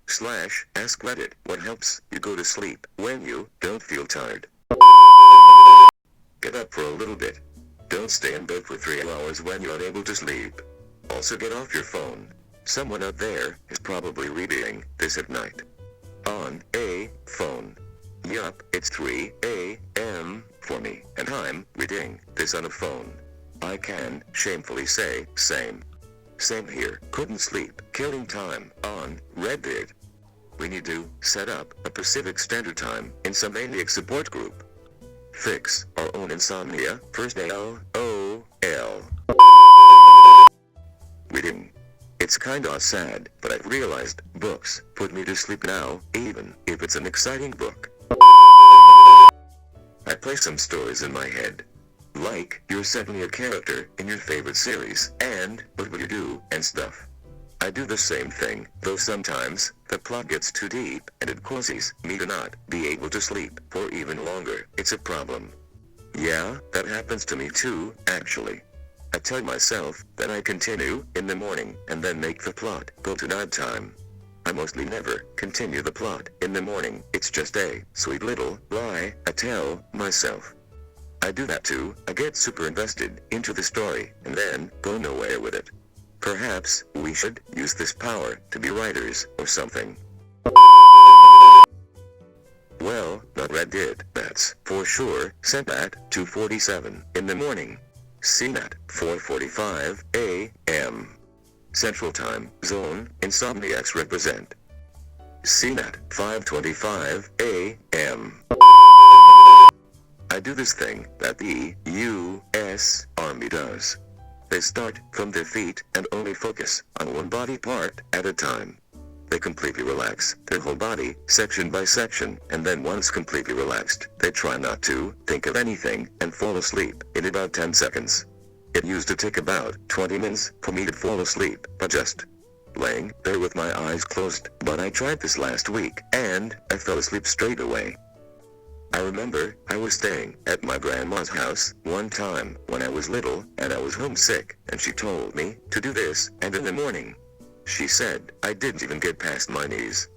AskReddit. What helps you go to sleep when you don't feel tired? Get up for a little bit. Don't stay in bed for 3 hours when you're unable to sleep. Also get off your phone. Someone out there is probably reading this at night. On a phone. Yup, it's 3 a.m. for me, and I'm reading this on a phone. I can shamefully say, same. Same here. Couldn't sleep. Killing time on Reddit. We need to set up a Pacific Standard Time insomniac support group. Fix our own insomnia first. LOL. Reading. It's kinda sad, but I've realized books put me to sleep now, even if it's an exciting book. I play some stories in my head. Like, you're suddenly a character in your favorite series, and what will you do, and stuff. I do the same thing, though sometimes, the plot gets too deep, and it causes me to not be able to sleep for even longer. It's a problem. Yeah, that happens to me too, actually. I tell myself that I continue in the morning, and then make the plot go to nighttime. I mostly never continue the plot in the morning. It's just a sweet little lie I tell myself. I do that too. I get super invested into the story, and then go nowhere with it. Perhaps we should use this power to be writers or something. Well, not Reddit, that's for sure. Sent at 2:47 in the morning. Seen at 4:45 a.m. Central Time Zone. Insomniacs represent. Seen at 5:25 a.m. I do this thing that the U.S. Army does. They start from their feet and only focus on one body part at a time. They completely relax their whole body, section by section, and then once completely relaxed, they try not to think of anything and fall asleep in about 10 seconds. It used to take about 20 minutes for me to fall asleep, but just laying there with my eyes closed. But I tried this last week, and I fell asleep straight away. I remember I was staying at my grandma's house one time when I was little, and I was homesick, and she told me to do this, and in the morning, she said I didn't even get past my knees.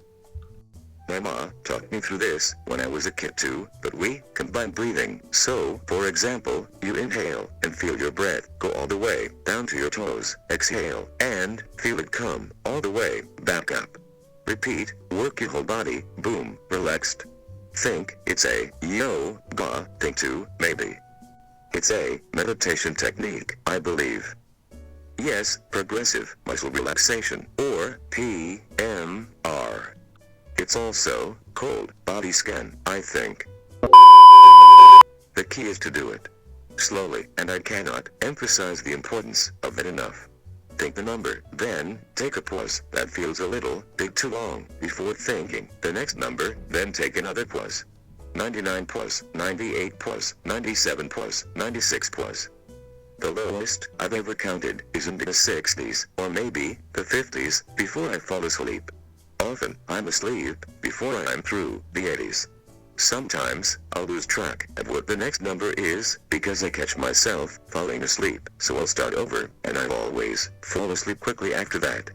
My ma taught me through this when I was a kid too, but we combine breathing. So, for example, you inhale and feel your breath go all the way down to your toes. Exhale and feel it come all the way back up. Repeat, work your whole body, boom, relaxed. Think it's a yoga thing too, maybe. It's a meditation technique, I believe. Yes, progressive muscle relaxation, or PMR. It's also called body scan, I think. The key is to do it slowly, and I cannot emphasize the importance of it enough. Think the number, then take a pause that feels a little bit too long before thinking the next number, then take another pause. 99 pause, 98 pause, 97 pause, 96 pause. The lowest I've ever counted is in the 60s, or maybe the 50s, before I fall asleep. Often, I'm asleep before I'm through the 80s. Sometimes, I'll lose track of what the next number is, because I catch myself falling asleep, so I'll start over, and I'll always fall asleep quickly after that.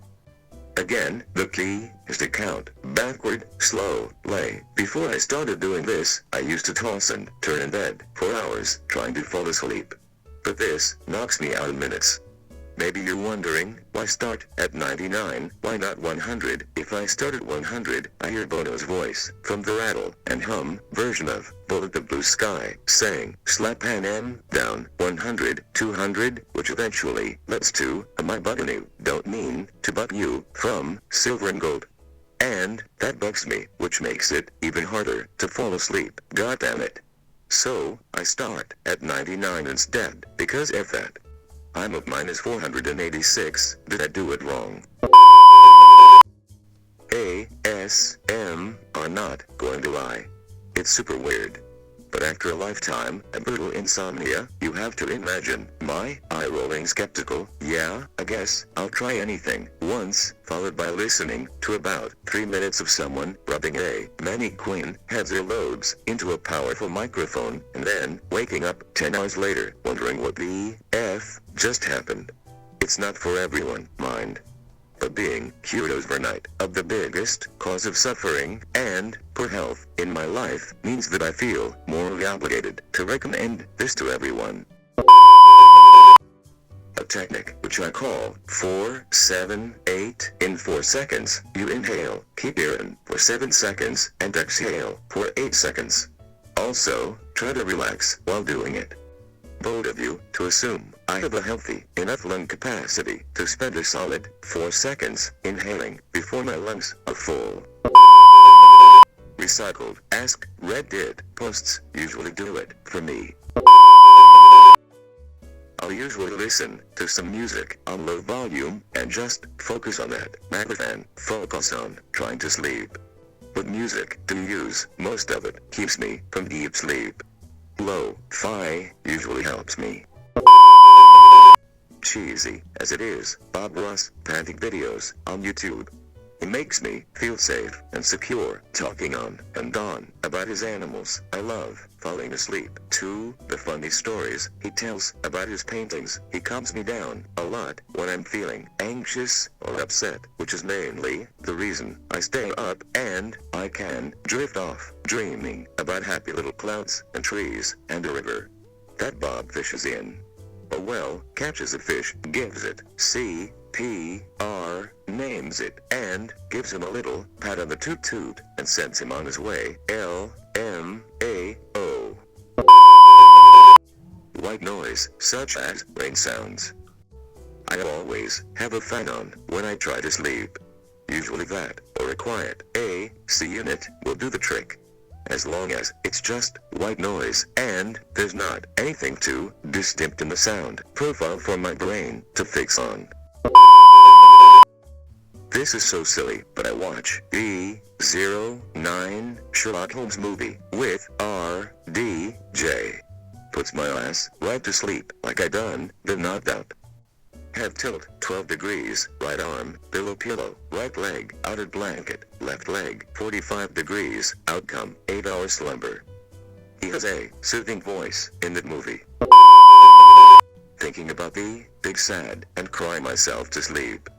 Again, the key is to count backward, slowly. Before I started doing this, I used to toss and turn in bed for hours trying to fall asleep. But this knocks me out in minutes. Maybe you're wondering, why start at 99, why not 100? If I start at 100, I hear Bono's voice from the Rattle and Hum version of Bullet the Blue Sky saying, slap an M down, 100, 200, which eventually leads to, am I bugging you? Don't mean to bug you, from Silver and Gold. And that bugs me, which makes it even harder to fall asleep, god damn it. So, I start at 99 instead, because F that. I'm of minus 486, did I do it wrong? ASM are not going to lie. It's super weird. But after a lifetime of brutal insomnia, you have to imagine my eye-rolling skeptical, yeah, I guess I'll try anything, once, followed by listening to about 3 minutes of someone rubbing a mannequin heads or lobes into a powerful microphone, and then waking up 10 hours later, wondering what the F just happened. It's not for everyone, mind. but being cured overnight of the biggest cause of suffering and poor health in my life means that I feel morally obligated to recommend this to everyone. A technique which I call 4-7-8. In 4 seconds, you inhale, keep in for 7 seconds, and exhale for 8 seconds. Also, try to relax while doing it. Bold of you to assume I have a healthy enough lung capacity to spend a solid 4 seconds inhaling before my lungs are full. Recycled AskReddit posts usually do it for me. I'll usually listen to some music on low volume and just focus on that rather than focus on trying to sleep. What music do you use? Most of it keeps me from deep sleep. Lo-fi usually helps me. Cheesy as it is, Bob Ross panting videos on YouTube. It makes me feel safe and secure talking on and on about his animals. I love falling asleep to the funny stories he tells about his paintings. He calms me down a lot when I'm feeling anxious or upset, which is mainly the reason I stay up and I can drift off dreaming about happy little clouds and trees and a river that Bob fishes in. A well catches a fish, gives it CPR, names it, and gives him a little pat on the toot-toot, and sends him on his way. LMAO. White noise, such as rain sounds. I always have a fan on when I try to sleep. Usually that, or a quiet AC unit, will do the trick. As long as it's just white noise and there's not anything too distinct in the sound profile for my brain to fix on. This is so silly, but I watch the 09 Sherlock Holmes movie with RDJ. Puts my ass right to sleep like I done been knocked out. Head tilt 12 degrees, right arm below pillow, right leg outer blanket, left leg 45 degrees, outcome 8-hour slumber. He has a soothing voice in that movie. Thinking about the big sad and cry myself to sleep.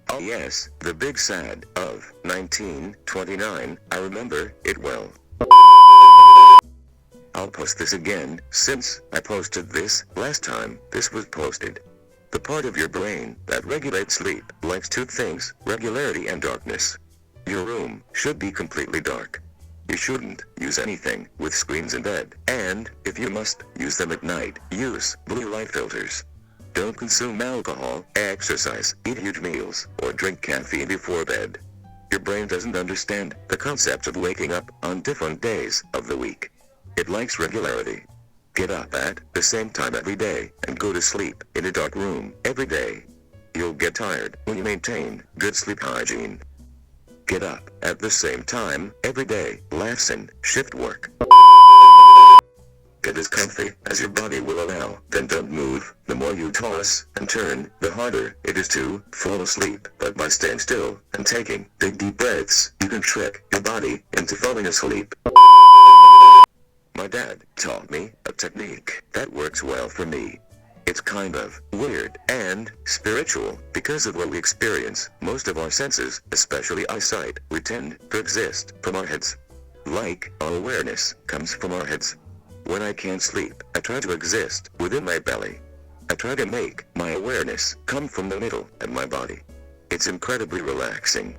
Oh yes, the big sad of 1929, I remember it well. I'll post this again since I posted this last time this was posted. The part of your brain that regulates sleep likes two things, regularity and darkness. Your room should be completely dark. You shouldn't use anything with screens in bed, and if you must use them at night, use blue light filters. Don't consume alcohol, exercise, eat huge meals, or drink caffeine before bed. Your brain doesn't understand the concept of waking up on different days of the week. It likes regularity. Get up at the same time every day, and go to sleep in a dark room every day. You'll get tired when you maintain good sleep hygiene. Get up at the same time every day, lessen shift work. Get as comfy as your body will allow, then don't move. The more you toss and turn, the harder it is to fall asleep. But by staying still and taking big deep breaths, you can trick your body into falling asleep. My dad taught me a technique that works well for me. It's kind of weird and spiritual because of what we experience. Most of our senses, especially eyesight, we tend to exist from our heads. Like our awareness comes from our heads. When I can't sleep, I try to exist within my belly. I try to make my awareness come from the middle of my body. It's incredibly relaxing.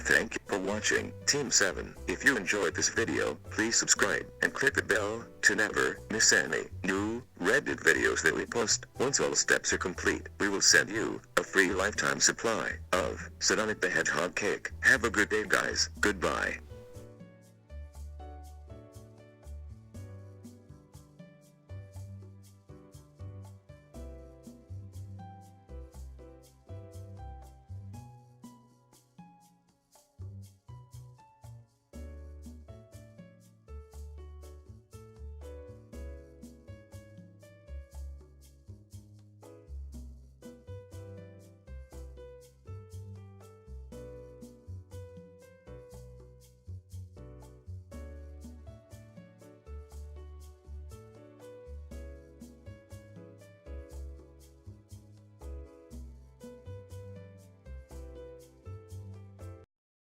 Thank you for watching, Team 7. If you enjoyed this video, please subscribe and click the bell to never miss any new Reddit videos that we post. Once all steps are complete, we will send you a free lifetime supply of Sonic the Hedgehog cake. Have a good day, guys. Goodbye.